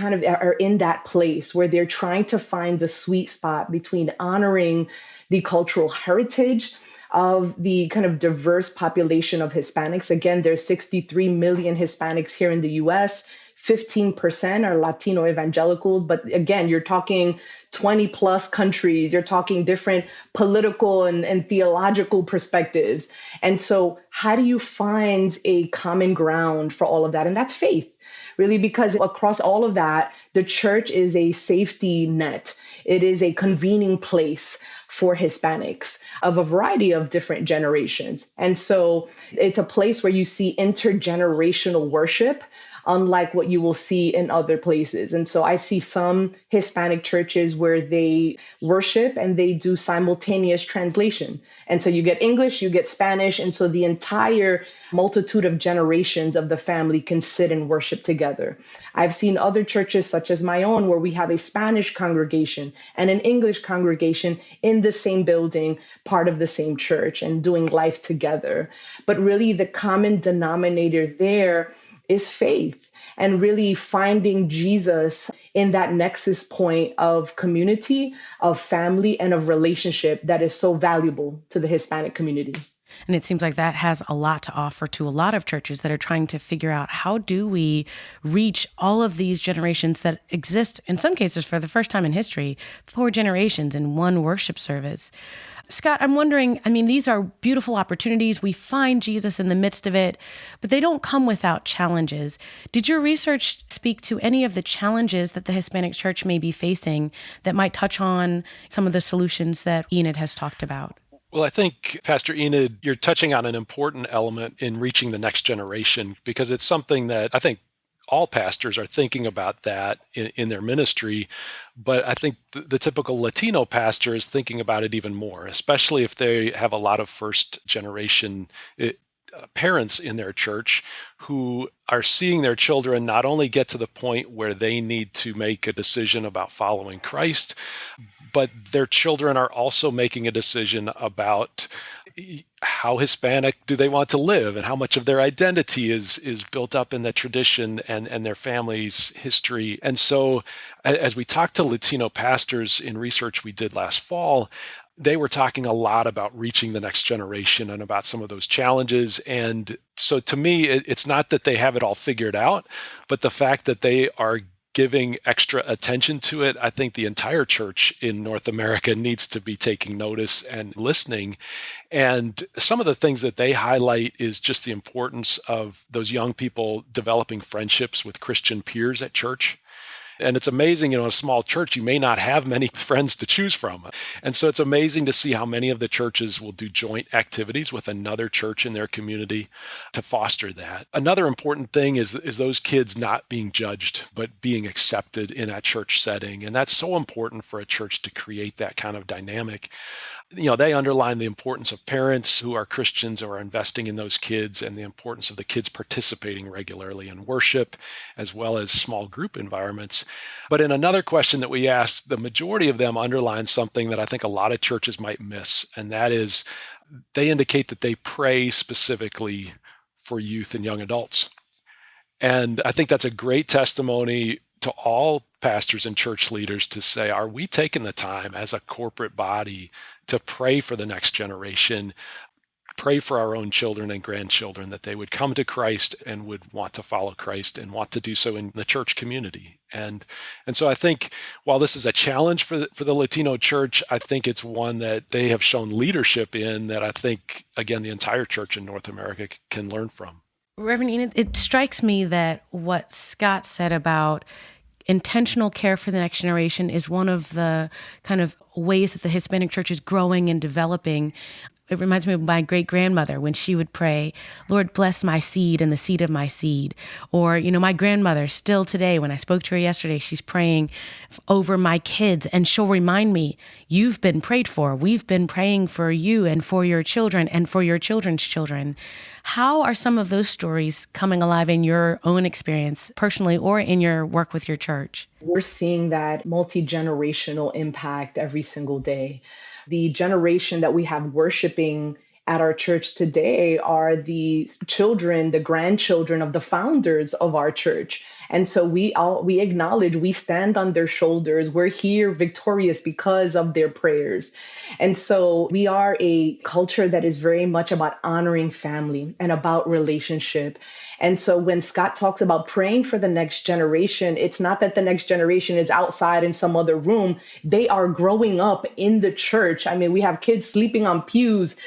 S6: in that place where they're trying to find the sweet spot between honoring the cultural heritage of the kind of diverse population of Hispanics. Again, there's 63 million Hispanics here in the US. 15% are Latino evangelicals. But again, you're talking 20 plus countries, you're talking different political and theological perspectives. And so how do you find a common ground for all of that? And that's faith, really, because across all of that, the church is a safety net. It is a convening place for Hispanics of a variety of different generations. And so it's a place where you see intergenerational worship, unlike what you will see in other places. And so I see some Hispanic churches where they worship and they do simultaneous translation. And so you get English, you get Spanish. And so the entire multitude of generations of the family can sit and worship together. I've seen other churches, such as my own, where we have a Spanish congregation and an English congregation in the same building, part of the same church, and doing life together. But really the common denominator there is faith, and really finding Jesus in that nexus point of community, of family, and of relationship that is so valuable to the Hispanic community.
S3: And it seems like that has a lot to offer to a lot of churches that are trying to figure out how do we reach all of these generations that exist, in some cases for the first time in history, 4 generations in one worship service. Scott, I'm wondering, I mean, these are beautiful opportunities. We find Jesus in the midst of it, but they don't come without challenges. Did your research speak to any of the challenges that the Hispanic church may be facing that might touch on some of the solutions that Enid has talked about?
S5: Well, I think, Pastor Enid, you're touching on an important element in reaching the next generation, because it's something that I think all pastors are thinking about that in their ministry. But I think the typical Latino pastor is thinking about it even more, especially if they have a lot of first generation parents in their church who are seeing their children not only get to the point where they need to make a decision about following Christ, but their children are also making a decision about how Hispanic do they want to live, and how much of their identity is built up in the tradition and their family's history. And so as we talked to Latino pastors in research we did last fall, they were talking a lot about reaching the next generation and about some of those challenges. And so to me, it's not that they have it all figured out, but the fact that they are giving extra attention to it. I think the entire church in North America needs to be taking notice and listening. And some of the things that they highlight is just the importance of those young people developing friendships with Christian peers at church. And it's amazing, in a small church, you may not have many friends to choose from. And so it's amazing to see how many of the churches will do joint activities with another church in their community to foster that. Another important thing is those kids not being judged, but being accepted in a church setting. And that's so important for a church to create that kind of dynamic. They underline the importance of parents who are Christians or are investing in those kids, and the importance of the kids participating regularly in worship, as well as small group environments. But in another question that we asked, the majority of them underline something that I think a lot of churches might miss, and that is they indicate that they pray specifically for youth and young adults. And I think that's a great testimony to all pastors and church leaders to say, are we taking the time as a corporate body to pray for the next generation, pray for our own children and grandchildren, that they would come to Christ and would want to follow Christ and want to do so in the church community? And so I think while this is a challenge for the Latino church, I think it's one that they have shown leadership in that I think, again, the entire church in North America can learn from.
S3: Reverend Enid, it strikes me that what Scott said about intentional care for the next generation is one of the kind of ways that the Hispanic church is growing and developing. It reminds me of my great-grandmother when she would pray, Lord, bless my seed and the seed of my seed. Or, my grandmother still today, when I spoke to her yesterday, she's praying over my kids, and she'll remind me, you've been prayed for. We've been praying for you and for your children and for your children's children. How are some of those stories coming alive in your own experience personally or in your work with your church?
S6: We're seeing that multi-generational impact every single day. The generation that we have worshiping at our church today are the children, the grandchildren of the founders of our church. And so we acknowledge, we stand on their shoulders. We're here victorious because of their prayers. And so we are a culture that is very much about honoring family and about relationship. And so when Scott talks about praying for the next generation, it's not that the next generation is outside in some other room. They are growing up in the church. I mean, we have kids sleeping on pews,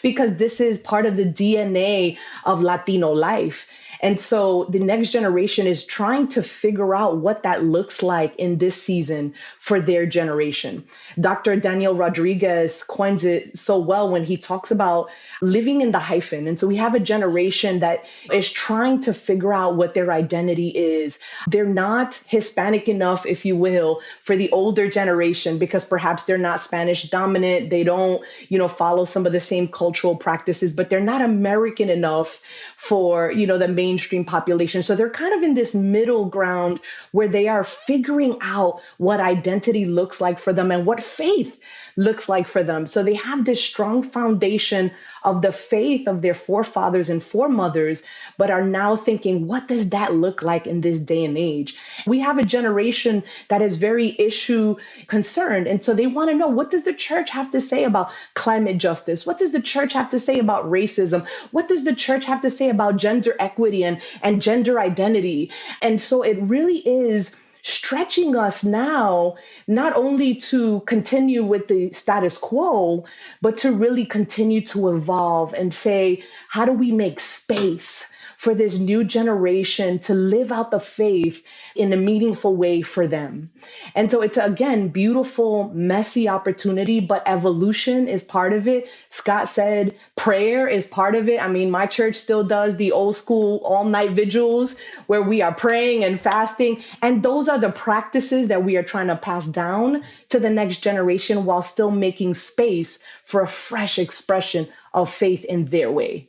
S6: because this is part of the DNA of Latino life. And so the next generation is trying to figure out what that looks like in this season for their generation. Dr. Daniel Rodriguez coins it so well when he talks about living in the hyphen. And so we have a generation that is trying to figure out what their identity is. They're not Hispanic enough, if you will, for the older generation, because perhaps they're not Spanish dominant. They don't, follow some of the same cultural practices, but they're not American enough for, the mainstream population. So they're kind of in this middle ground where they are figuring out what identity looks like for them and what faith looks like for them. So they have this strong foundation of the faith of their forefathers and foremothers, but are now thinking, what does that look like in this day and age? We have a generation that is very issue concerned. And so they want to know, what does the church have to say about climate justice? What does the church have to say about racism? What does the church have to say about gender equity and gender identity? And so it really is stretching us now, not only to continue with the status quo, but to really continue to evolve and say, how do we make space for this new generation to live out the faith in a meaningful way for them? And so it's, again, beautiful, messy opportunity, but evolution is part of it. Scott said prayer is part of it. I mean, my church still does the old school all night vigils where we are praying and fasting. And those are the practices that we are trying to pass down to the next generation while still making space for a fresh expression of faith in their way.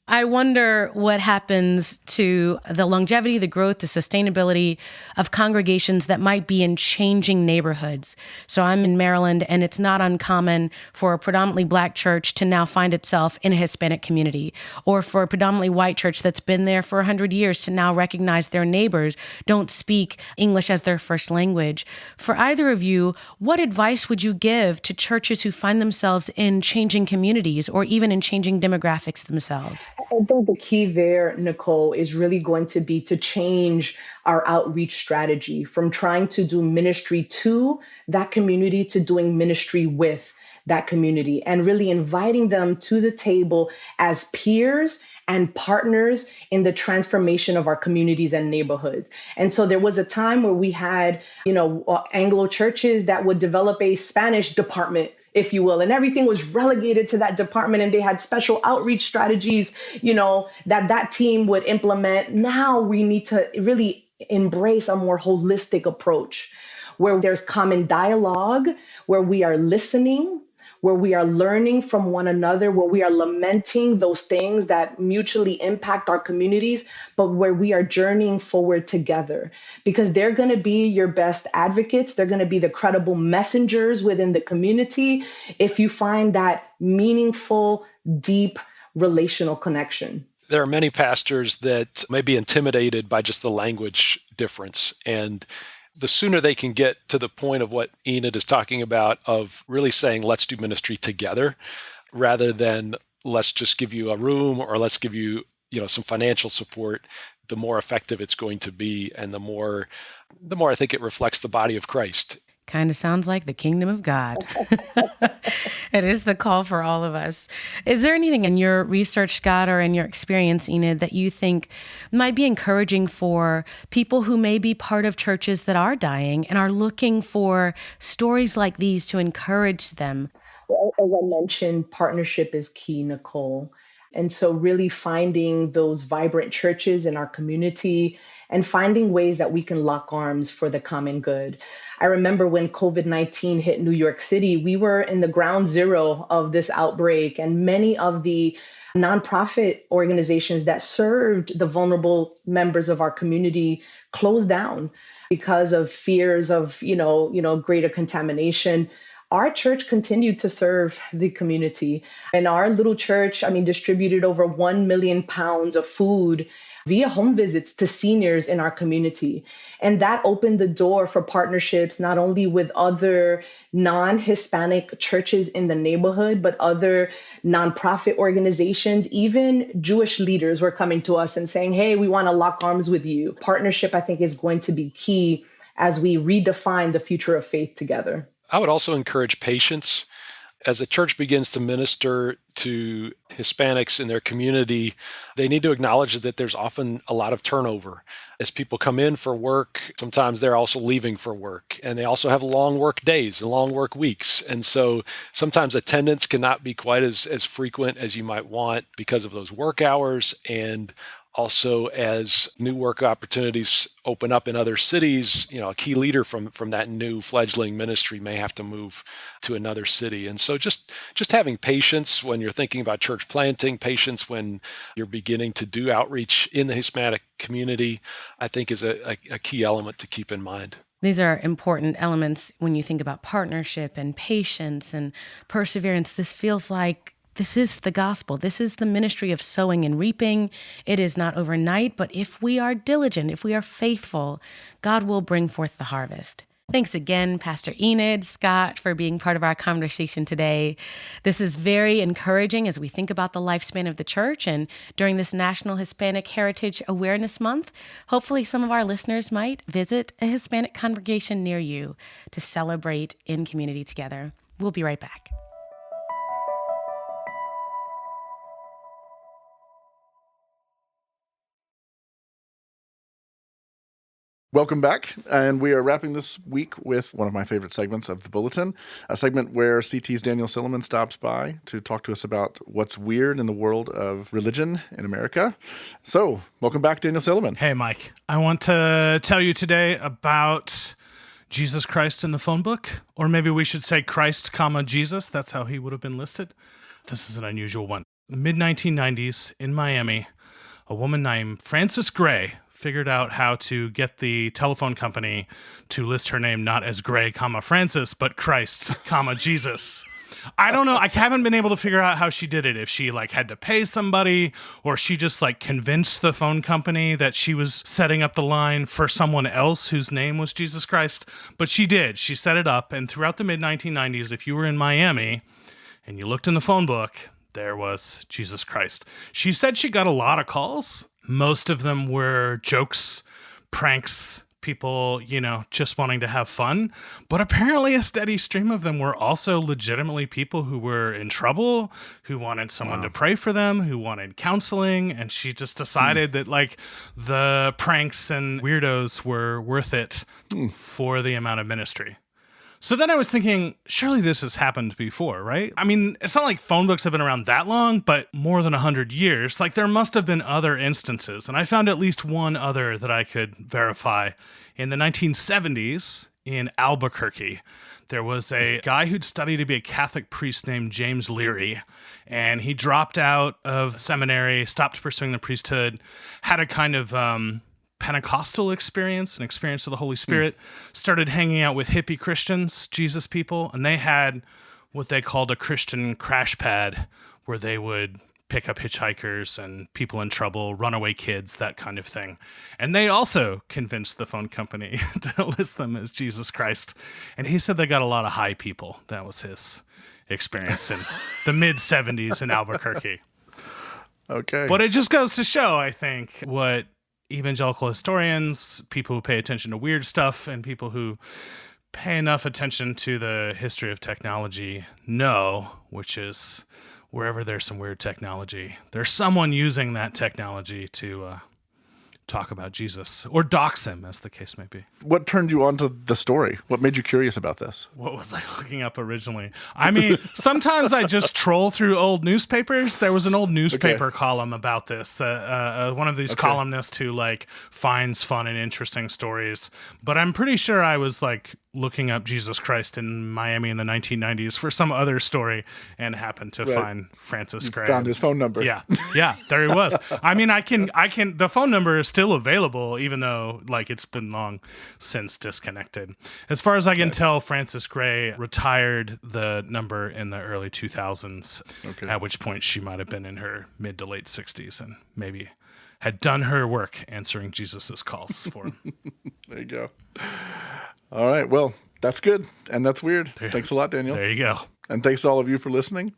S3: I wonder what happens to the longevity, the growth, the sustainability of congregations that might be in changing neighborhoods. So I'm in Maryland, and it's not uncommon for a predominantly Black church to now find itself in a Hispanic community, or for a predominantly white church that's been there for 100 years to now recognize their neighbors don't speak English as their first language. For either of you, what advice would you give to churches who find themselves in changing communities or even in changing demographics themselves?
S6: I think the key there, Nicole, is really going to be to change our outreach strategy from trying to do ministry to that community to doing ministry with that community, and really inviting them to the table as peers and partners in the transformation of our communities and neighborhoods. And so there was a time where we had, Anglo churches that would develop a Spanish department, if you will, and everything was relegated to that department, and they had special outreach strategies, that team would implement. Now we need to really embrace a more holistic approach where there's common dialogue, where we are listening, where we are learning from one another, where we are lamenting those things that mutually impact our communities, but where we are journeying forward together. Because they're going to be your best advocates. They're going to be the credible messengers within the community if you find that meaningful, deep relational connection.
S5: There are many pastors that may be intimidated by just the language difference. And the sooner they can get to the point of what Enid is talking about, of really saying, let's do ministry together, rather than let's just give you a room or let's give you, some financial support, the more effective it's going to be. And the more I think it reflects the body of Christ.
S3: Kind of sounds like the kingdom of God. It is the call for all of us. Is there anything in your research, Scott, or in your experience, Enid, that you think might be encouraging for people who may be part of churches that are dying and are looking for stories like these to encourage them?
S6: Well, as I mentioned, partnership is key, Nicole. And so really finding those vibrant churches in our community and finding ways that we can lock arms for the common good. I remember when COVID-19 hit New York City, we were in the ground zero of this outbreak, and many of the nonprofit organizations that served the vulnerable members of our community closed down because of fears of, greater contamination. Our church continued to serve the community, and our little church, distributed over 1 million pounds of food via home visits to seniors in our community. And that opened the door for partnerships, not only with other non-Hispanic churches in the neighborhood, but other nonprofit organizations. Even Jewish leaders were coming to us and saying, hey, we want to lock arms with you. Partnership, I think, is going to be key as we redefine the future of faith together.
S5: I would also encourage patience. As a church begins to minister to Hispanics in their community, they need to acknowledge that there's often a lot of turnover. As people come in for work, sometimes they're also leaving for work, and they also have long work days and long work weeks. And so sometimes attendance cannot be quite as frequent as you might want because of those work hours. And Also, as new work opportunities open up in other cities, a key leader from that new fledgling ministry may have to move to another city. And so just having patience when you're thinking about church planting, patience when you're beginning to do outreach in the Hispanic community, I think is a key element to keep in mind.
S3: These are important elements when you think about partnership and patience and perseverance. This feels like this is the gospel. This is the ministry of sowing and reaping. It is not overnight, but if we are diligent, if we are faithful, God will bring forth the harvest. Thanks again, Pastor Enid, Scott, for being part of our conversation today. This is very encouraging as we think about the lifespan of the church. And during this National Hispanic Heritage Awareness Month, hopefully some of our listeners might visit a Hispanic congregation near you to celebrate in community together. We'll be right back.
S2: Welcome back, and we are wrapping this week with one of my favorite segments of the Bulletin, a segment where CT's Daniel Silliman stops by to talk to us about what's weird in the world of religion in America. So, welcome back, Daniel Silliman.
S7: Hey, Mike. I want to tell you today about Jesus Christ in the phone book, or maybe we should say Christ, Jesus. That's how he would have been listed. This is an unusual one. Mid-1990s in Miami, a woman named Frances Gray figured out how to get the telephone company to list her name not as Gray, Francis, but Christ, Jesus. I don't know. I haven't been able to figure out how she did it. If she had to pay somebody, or she just convinced the phone company that she was setting up the line for someone else whose name was Jesus Christ. But she did. She set it up. And throughout the mid-1990s, if you were in Miami and you looked in the phone book, there was Jesus Christ. She said she got a lot of calls. Most of them were jokes, pranks, people, just wanting to have fun. But apparently a steady stream of them were also legitimately people who were in trouble, who wanted someone to pray for them, who wanted counseling. And she just decided that the pranks and weirdos were worth it for the amount of ministry. So then I was thinking, surely this has happened before, right? I mean, it's not like phone books have been around that long, but more than 100 years. There must have been other instances. And I found at least one other that I could verify. In the 1970s, in Albuquerque, there was a guy who'd studied to be a Catholic priest named James Leary. And he dropped out of seminary, stopped pursuing the priesthood, had a kind of Pentecostal experience, an experience of the Holy Spirit, started hanging out with hippie Christians, Jesus people, and they had what they called a Christian crash pad, where they would pick up hitchhikers and people in trouble, runaway kids, that kind of thing. And they also convinced the phone company to list them as Jesus Christ. And he said they got a lot of high people. That was his experience in the mid-70s in Albuquerque.
S2: Okay.
S7: But it just goes to show, I think, what evangelical historians, people who pay attention to weird stuff, and people who pay enough attention to the history of technology know, which is wherever there's some weird technology, there's someone using that technology to talk about Jesus, or dox him, as the case may be.
S2: What turned you on to the story? What made you curious about this?
S7: What was I looking up originally? I mean, sometimes I just troll through old newspapers. There was an old newspaper column about this. One of these columnists who finds fun and interesting stories. But I'm pretty sure I was looking up Jesus Christ in Miami in the 1990s for some other story and happened to find Francis Gray.
S2: Found his phone number.
S7: Yeah, there he was. I mean, I can. The phone number is still available, even though it's been long since disconnected. As far as I can tell, Frances Gray retired the number in the early 2000s, at which point she might have been in her mid to late 60s and maybe had done her work answering Jesus's calls for him.
S2: There you go. All right. Well, that's good. And that's weird. Thanks a lot, Daniel.
S7: There you go.
S2: And thanks to all of you for listening.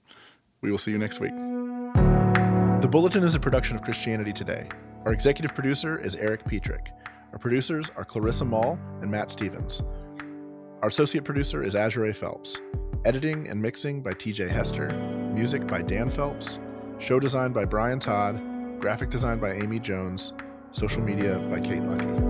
S2: We will see you next week. The Bulletin is a production of Christianity Today. Our executive producer is Eric Petrick. Our producers are Clarissa Mall and Matt Stevens. Our associate producer is Azure Phelps. Editing and mixing by TJ Hester. Music by Dan Phelps. Show design by Brian Todd. Graphic design by Amy Jones. Social media by Kate Lucky.